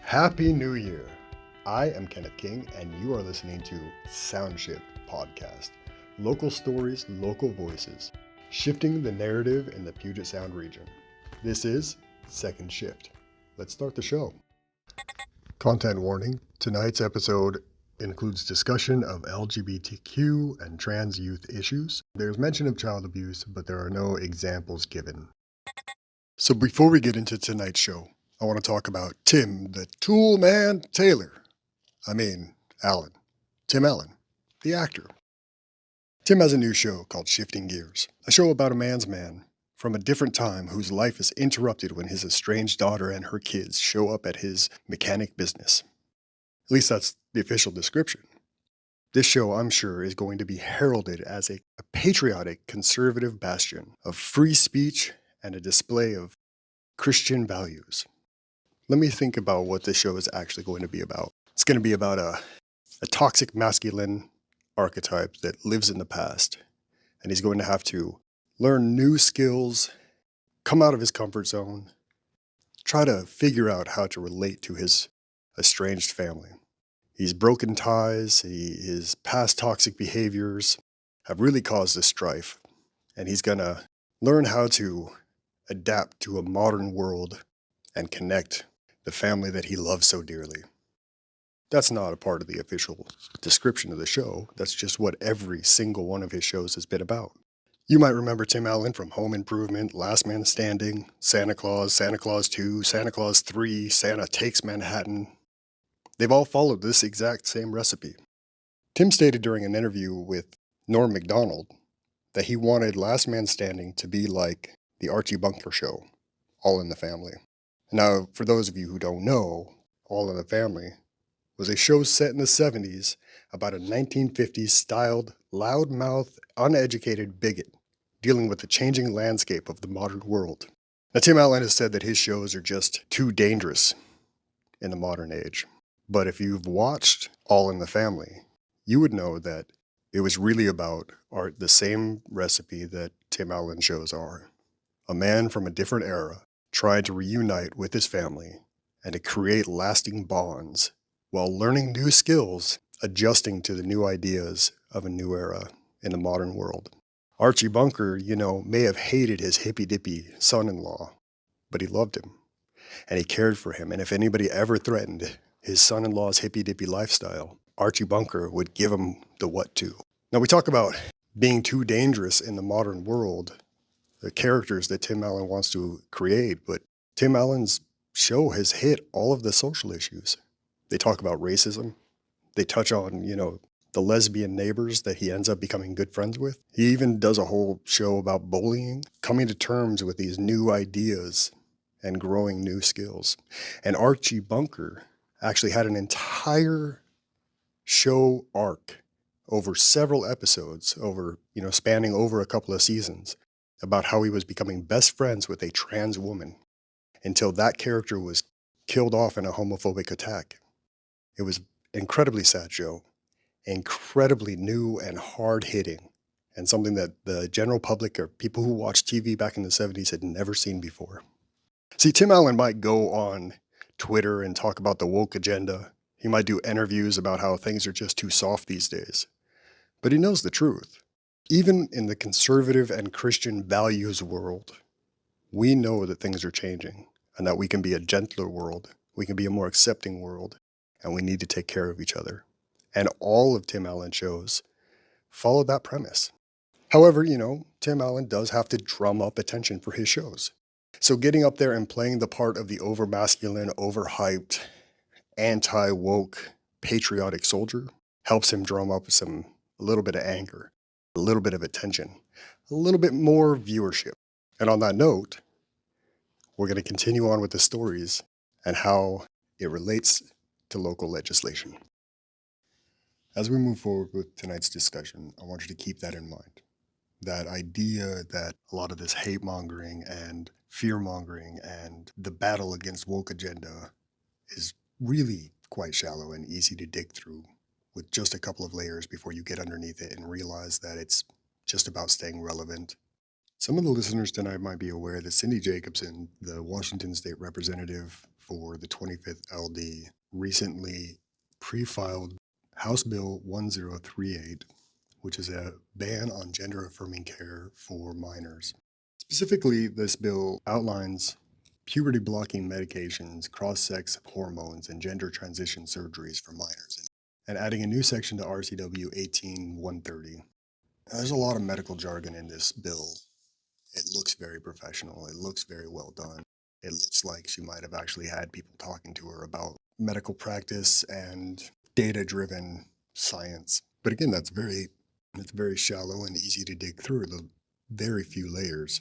Happy New Year! I am Kenneth King, and you are listening to Soundshift Podcast. Local stories, local voices, shifting the narrative in the Puget Sound region. This is Second Shift. Let's start the show. Content warning. Tonight's episode includes discussion of LGBTQ and trans youth issues. There's mention of child abuse, but there are no examples given. So before we get into tonight's show, I want to talk about Tim the Tool Man Taylor. Allen. Tim Allen, the actor. Tim has a new show called Shifting Gears, a show about a man's man from a different time whose life is interrupted when his estranged daughter and her kids show up at his mechanic business. At least that's the official description. This show, I'm sure, is going to be heralded as a patriotic, conservative bastion of free speech and a display of Christian values. Let me think about what this show is actually going to be about. It's going to be about a toxic masculine archetype that lives in the past, and he's going to have to learn new skills, come out of his comfort zone, try to figure out how to relate to his estranged family. He's broken ties, his past toxic behaviors have really caused this strife, and he's going to learn how to adapt to a modern world and connect the family that he loves so dearly. That's not a part of the official description of the show. That's just what every single one of his shows has been about. You might remember Tim Allen from Home Improvement, Last Man Standing, Santa Claus 2, Santa Claus 3, Santa Takes Manhattan. They've all followed this exact same recipe. Tim stated during an interview with Norm Macdonald that he wanted Last Man Standing to be like the Archie Bunker Show, All in the Family. Now, for those of you who don't know, All in the Family was a show set in the 70s about a 1950s styled, loudmouth, uneducated bigot dealing with the changing landscape of the modern world. Now, Tim Allen has said that his shows are just too dangerous in the modern age. But if you've watched All in the Family, you would know that it was really about the same recipe that Tim Allen shows are. A man from a different era trying to reunite with his family and to create lasting bonds while learning new skills, adjusting to the new ideas of a new era in the modern world. Archie Bunker, may have hated his hippy-dippy son-in-law, but he loved him, and he cared for him, and if anybody ever threatened his son-in-law's hippy-dippy lifestyle, Archie Bunker would give him the what to. Now, we talk about being too dangerous in the modern world, the characters that Tim Allen wants to create, but Tim Allen's show has hit all of the social issues. They talk about racism. They touch on, the lesbian neighbors that he ends up becoming good friends with. He even does a whole show about bullying, coming to terms with these new ideas and growing new skills. And Archie Bunker actually had an entire show arc over several episodes, spanning over a couple of seasons, about how he was becoming best friends with a trans woman until that character was killed off in a homophobic attack. It was an incredibly sad show, incredibly new and hard-hitting, and something that the general public or people who watched TV back in the 70s had never seen before. See, Tim Allen might go on Twitter and talk about the woke agenda. He might do interviews about how things are just too soft these days. But he knows the truth. Even in the conservative and Christian values world, we know that things are changing and that we can be a gentler world, we can be a more accepting world, and we need to take care of each other. And all of Tim Allen's shows follow that premise. However, Tim Allen does have to drum up attention for his shows. So getting up there and playing the part of the over-masculine, over-hyped, anti-woke, patriotic soldier helps him drum up a little bit of anger, a little bit of attention, a little bit more viewership. And on that note, we're going to continue on with the stories and how it relates to local legislation. As we move forward with tonight's discussion, I want you to keep that in mind. That idea that a lot of this hate mongering and fear mongering and the battle against woke agenda is really quite shallow and easy to dig through with just a couple of layers before you get underneath it and realize that it's just about staying relevant. Some of the listeners tonight might be aware that Cindy Jacobson, the Washington State representative for the 25th LD recently pre-filed House Bill 1038, which is a ban on gender-affirming care for minors. Specifically, this bill outlines puberty-blocking medications, cross-sex hormones, and gender transition surgeries for minors, and adding a new section to RCW 18130. There's a lot of medical jargon in this bill. It looks very professional. It looks very well done. It looks like she might have actually had people talking to her about medical practice and data-driven science. But again, it's very shallow and easy to dig through the very few layers.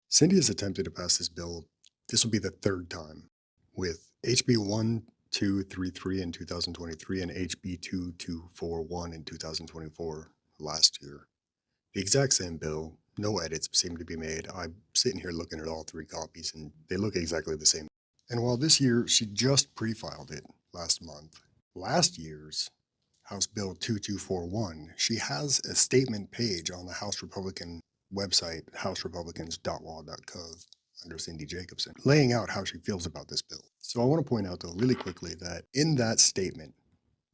Cindy has attempted to pass this bill. This will be the third time, with HB 1233 in 2023 and HB 2241 in 2024 last year. The exact same bill, no edits seem to be made. I'm sitting here looking at all three copies and they look exactly the same. And while this year she just pre-filed it last month, last year's House Bill 2241, she has a statement page on the House Republican website, houserepublicans.law.gov, under Cindy Jacobson, laying out how she feels about this bill. So I want to point out, though, really quickly, that in that statement,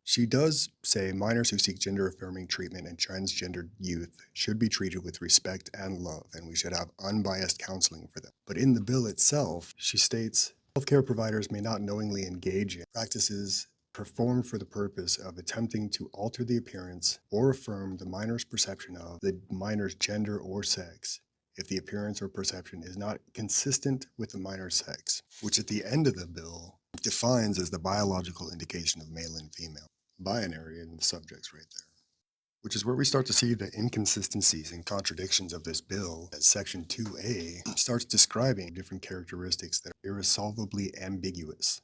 she does say minors who seek gender-affirming treatment and transgendered youth should be treated with respect and love, and we should have unbiased counseling for them. But in the bill itself, she states, healthcare providers may not knowingly engage in practices performed for the purpose of attempting to alter the appearance or affirm the minor's perception of the minor's gender or sex if the appearance or perception is not consistent with the minor's sex, which at the end of the bill defines as the biological indication of male and female. Binary in the subjects right there, which is where we start to see the inconsistencies and contradictions of this bill, as Section 2A starts describing different characteristics that are irresolvably ambiguous,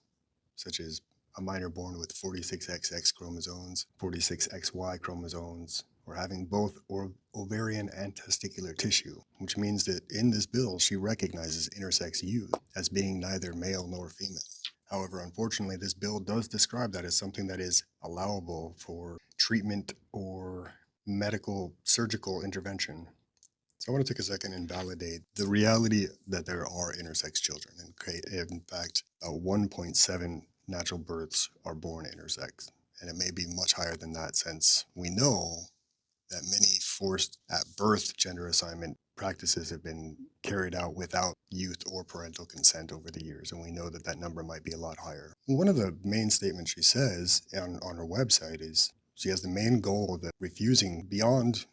such as a minor born with 46XX chromosomes, 46XY chromosomes, or having both ovarian and testicular tissue, which means that in this bill, she recognizes intersex youth as being neither male nor female. However, unfortunately, this bill does describe that as something that is allowable for treatment or medical surgical intervention. So I want to take a second and validate the reality that there are intersex children. And in fact, 1.7 natural births are born intersex. And it may be much higher than that, since we know that many forced at birth gender assignment practices have been carried out without youth or parental consent over the years, and we know that that number might be a lot higher. One of the main statements she says on her website is she has the main goal that refusing beyond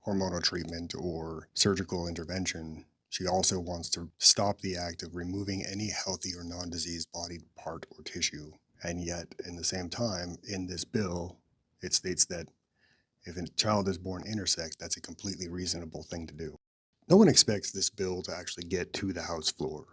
hormonal treatment or surgical intervention, she also wants to stop the act of removing any healthy or non-diseased body part or tissue. And yet, in the same time, in this bill, it states that if a child is born intersex, that's a completely reasonable thing to do. No one expects this bill to actually get to the House floor.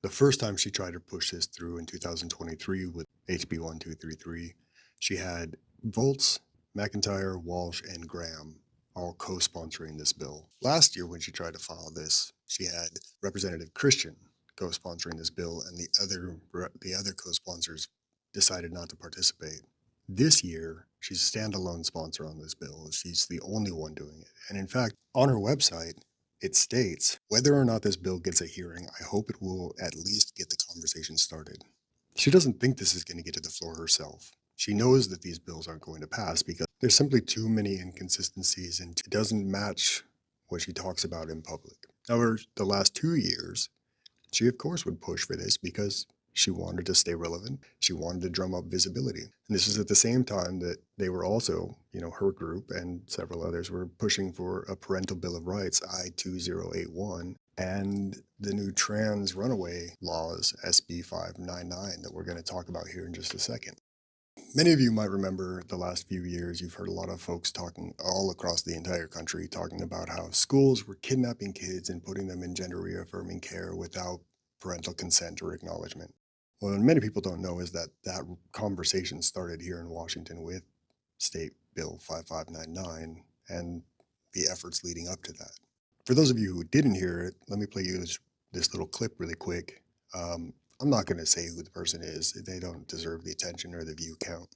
The first time she tried to push this through in 2023 with HB 1233, she had Volz, McIntyre, Walsh, and Graham all co-sponsoring this bill. Last year, when she tried to file this, she had Representative Christian co-sponsoring this bill, and the other co-sponsors decided not to participate. This year, she's a standalone sponsor on this bill. She's the only one doing it. And in fact, on her website, it states, whether or not this bill gets a hearing, I hope it will at least get the conversation started. She doesn't think this is going to get to the floor herself. She knows that these bills aren't going to pass because there's simply too many inconsistencies and it doesn't match what she talks about in public. However, the last 2 years, she of course would push for this because she wanted to stay relevant. She wanted to drum up visibility. And this is at the same time that they were also, her group and several others were pushing for a parental bill of rights, I-2081, and the new trans runaway laws, SB 599, that we're going to talk about here in just a second. Many of you might remember the last few years, you've heard a lot of folks talking all across the entire country, talking about how schools were kidnapping kids and putting them in gender reaffirming care without parental consent or acknowledgement. What many people don't know is that that conversation started here in Washington with State Bill 5599 and the efforts leading up to that. For those of you who didn't hear it, let me play you this little clip really quick. I'm not going to say who the person is. They don't deserve the attention or the view count.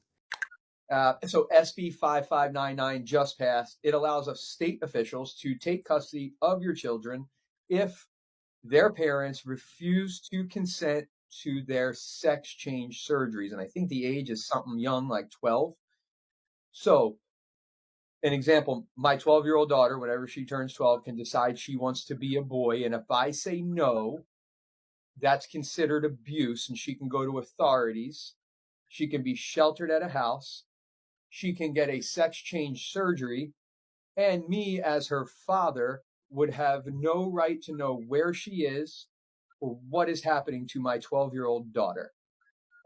So SB 5599 just passed. It allows us state officials to take custody of your children if their parents refuse to consent to their sex change surgeries. And I think the age is something young, like 12. So, an example, my 12-year-old daughter, whenever she turns 12, can decide she wants to be a boy. And if I say no, that's considered abuse, and she can go to authorities. She can be sheltered at a house. She can get a sex change surgery. And me, as her father, would have no right to know where she is or what is happening to my 12-year-old daughter.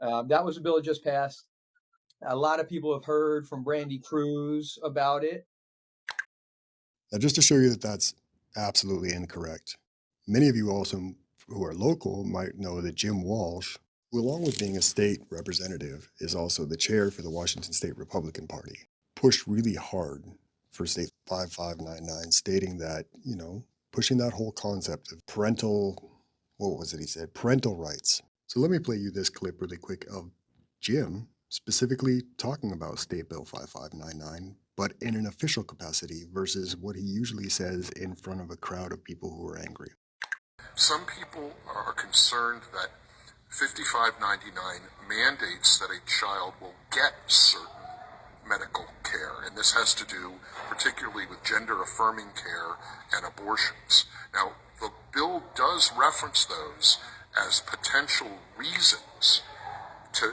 That was a bill that just passed. A lot of people have heard from Brandy Cruz about it. Now, just to show you that that's absolutely incorrect, many of you also who are local might know that Jim Walsh, who along with being a state representative, is also the chair for the Washington State Republican Party, pushed really hard for State 5599, stating that, pushing that whole concept of what was it he said? Parental rights. So let me play you this clip really quick of Jim specifically talking about State Bill 5599, but in an official capacity versus what he usually says in front of a crowd of people who are angry. Some people are concerned that 5599 mandates that a child will get certain medical care, and this has to do particularly with gender-affirming care and abortions. Now, the bill does reference those as potential reasons to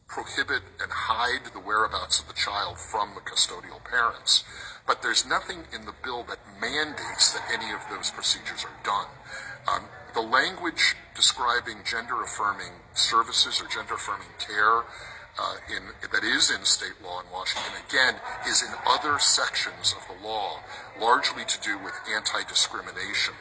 prohibit and hide the whereabouts of the child from the custodial parents. But there's nothing in the bill that mandates that any of those procedures are done. The language describing gender-affirming services or gender-affirming care that is in state law in Washington, again, is in other sections of the law, largely to do with anti-discrimination.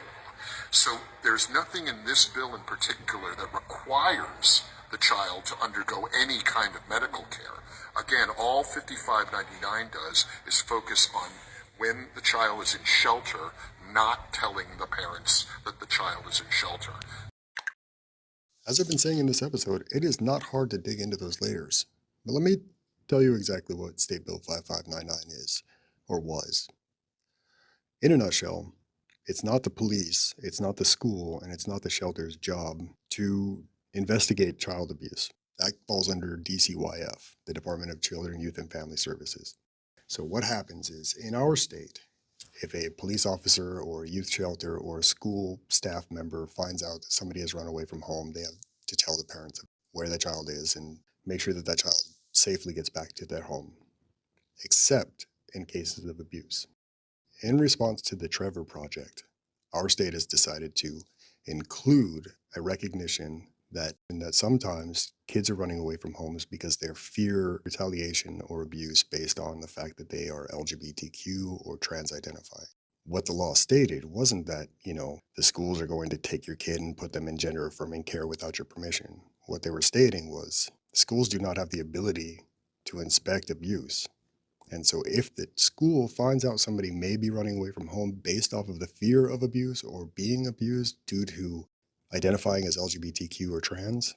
So there's nothing in this bill in particular that requires the child to undergo any kind of medical care. Again, all 5599 does is focus on when the child is in shelter, not telling the parents that the child is in shelter. As I've been saying in this episode, it is not hard to dig into those layers. But let me tell you exactly what State Bill 5599 is, or was. In a nutshell, it's not the police, it's not the school, and it's not the shelter's job to investigate child abuse. That falls under DCYF, the Department of Children, Youth, and Family Services. So what happens is, in our state, if a police officer or a youth shelter or a school staff member finds out that somebody has run away from home, they have to tell the parents where that child is and make sure that that child safely gets back to their home, except in cases of abuse. In response to the Trevor Project, our state has decided to include a recognition that sometimes kids are running away from homes because they fear retaliation or abuse based on the fact that they are LGBTQ or trans identify. What the law stated wasn't that, the schools are going to take your kid and put them in gender affirming care without your permission. What they were stating was schools do not have the ability to inspect abuse. And so if the school finds out somebody may be running away from home based off of the fear of abuse or being abused due to identifying as LGBTQ or trans,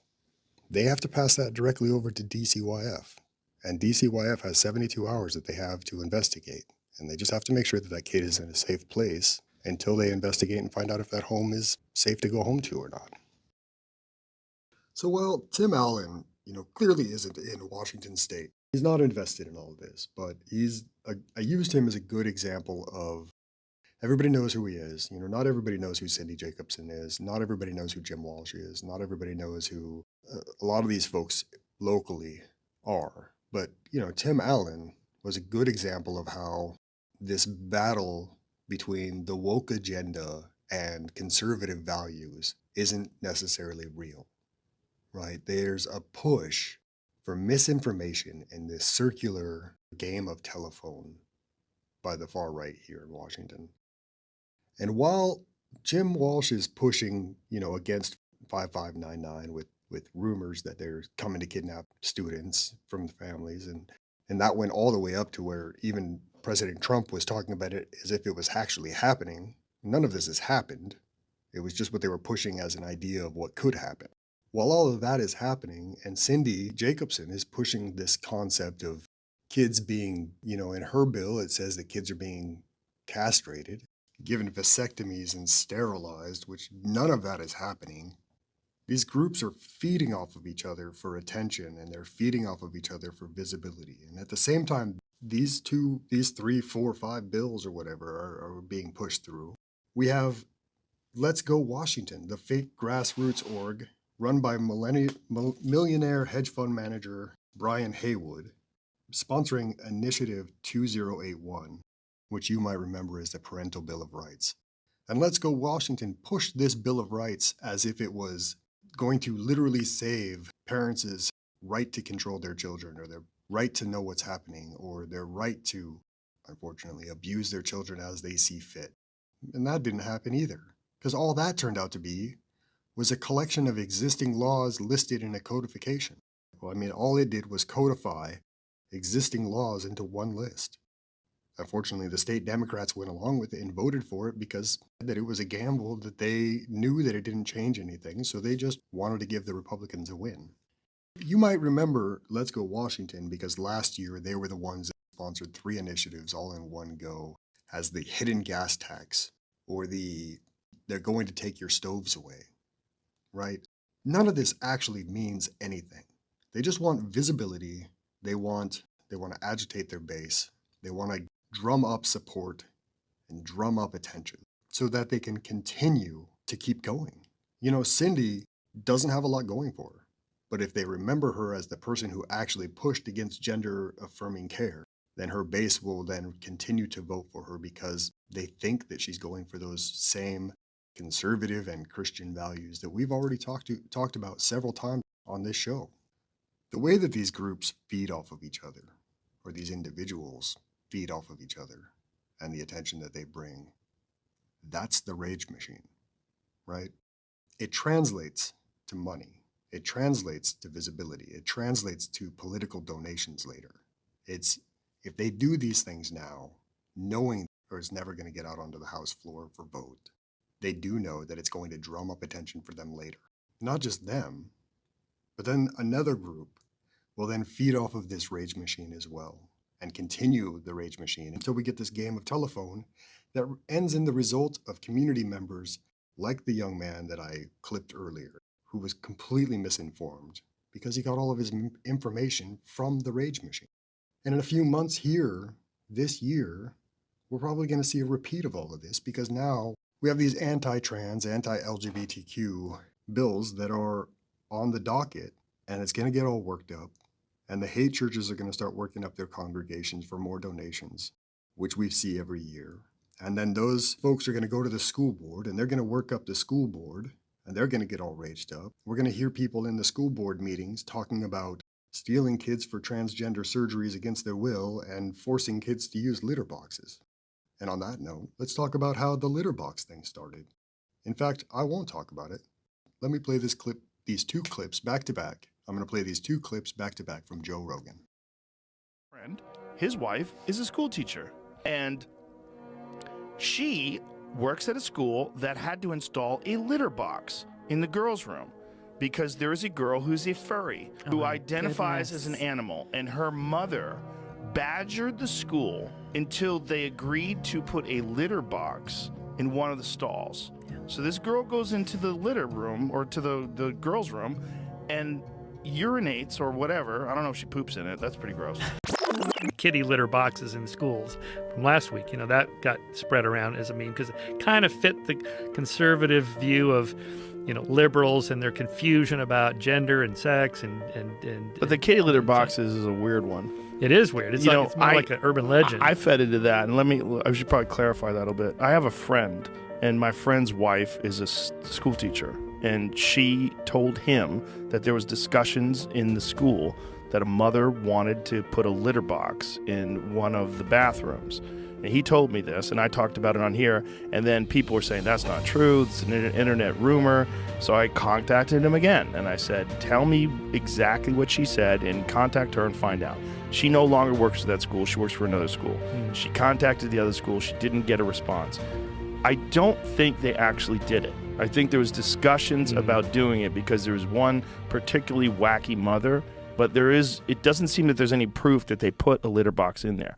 they have to pass that directly over to DCYF. And DCYF has 72 hours that they have to investigate. And they just have to make sure that that kid is in a safe place until they investigate and find out if that home is safe to go home to or not. So while Tim Allen, clearly isn't in Washington State, he's not invested in all of this, but I used him as a good example of everybody knows who he is. Not everybody knows who Cindy Jacobson is. Not everybody knows who Jim Walsh is. Not everybody knows who a lot of these folks locally are. But, Tim Allen was a good example of how this battle between the woke agenda and conservative values isn't necessarily real, right? There's a push for misinformation in this circular game of telephone by the far right here in Washington. And while Jim Walsh is pushing, against 5599 with rumors that they're coming to kidnap students from the families, and that went all the way up to where even President Trump was talking about it as if it was actually happening. None of this has happened. It was just what they were pushing as an idea of what could happen. While all of that is happening, and Cindy Jacobson is pushing this concept of kids being, in her bill, it says that kids are being castrated, given vasectomies and sterilized, which none of that is happening. These groups are feeding off of each other for attention, and they're feeding off of each other for visibility. And at the same time, these 3, 4, 5 bills or whatever are being pushed through. We have Let's Go Washington, the fake grassroots org run by millionaire hedge fund manager Brian Haywood, sponsoring Initiative 2081, which you might remember as the Parental Bill of Rights. And Let's Go Washington pushed this Bill of Rights as if it was going to literally save parents' right to control their children, or their right to know what's happening, or their right to, unfortunately, abuse their children as they see fit. And that didn't happen either, because all that turned out to be was a collection of existing laws listed in a codification. Well, I mean, all it did was codify existing laws into one list. Unfortunately, the state Democrats went along with it and voted for it because that it was a gamble, that they knew that it didn't change anything, so they just wanted to give the Republicans a win. You might remember Let's Go Washington because last year they were the ones that sponsored 3 initiatives all in one go as the hidden gas tax, or they're going to take your stoves away, right? None of this actually means anything. They just want visibility. They want to agitate their base. They want to drum up support and drum up attention so that they can continue to keep going. You know, Cindy doesn't have a lot going for her, but if they remember her as the person who actually pushed against gender-affirming care, then her base will then continue to vote for her because they think that she's going for those same conservative and Christian values that we've already talked about several times on this show. The way that these groups feed off of each other, or these individuals feed off of each other and the attention that they bring, that's the rage machine, right? It translates to money. It translates to visibility. It translates to political donations later. It's, if they do these things now, knowing it's never going to get out onto the House floor for vote, they do know that it's going to drum up attention for them later. Not just them, but then another group will then feed off of this rage machine as well and continue the rage machine until we get this game of telephone that ends in the result of community members like the young man that I clipped earlier, who was completely misinformed because he got all of his information from the rage machine. And in a few months here, this year, we're probably going to see a repeat of all of this because now we have these anti-trans, anti-LGBTQ bills that are on the docket, and it's going to get all worked up. And the hate churches are going to start working up their congregations for more donations, which we see every year. And then those folks are going to go to the school board, and they're going to work up the school board, and they're going to get all raged up. We're going to hear people in the school board meetings talking about stealing kids for transgender surgeries against their will and forcing kids to use litter boxes. And on that note, let's talk about how the litter box thing started. In fact, I won't talk about it. Let me play these 2 clips back to back. I'm going to play these 2 clips back to back from Joe Rogan. Friend, his wife is a school teacher, and she works at a school that had to install a litter box in the girls' room because there is a girl who's a furry who identifies as an animal, and her mother badgered the school until they agreed to put a litter box in one of the stalls. So this girl goes into the litter room, or to the girls' room, and urinates or whatever. I don't know if she poops in it. That's pretty gross. Kitty litter boxes in schools from last week, that got spread around as a meme because it kind of fit the conservative view of, liberals and their confusion about gender and sex But the kitty litter boxes is a weird one. It is weird. It's more like an urban legend. I fed into that, and I should probably clarify that a bit. I have a friend, and my friend's wife is a school teacher, and she told him that there was discussions in the school that a mother wanted to put a litter box in one of the bathrooms. And he told me this, and I talked about it on here, and then people were saying, that's not true, it's an internet rumor. So I contacted him again, and I said, tell me exactly what she said, and contact her and find out. She no longer works at that school, she works for another school. She contacted the other school, she didn't get a response. I don't think they actually did it. I think there was discussions about doing it because there was one particularly wacky mother, but it doesn't seem that there's any proof that they put a litter box in there.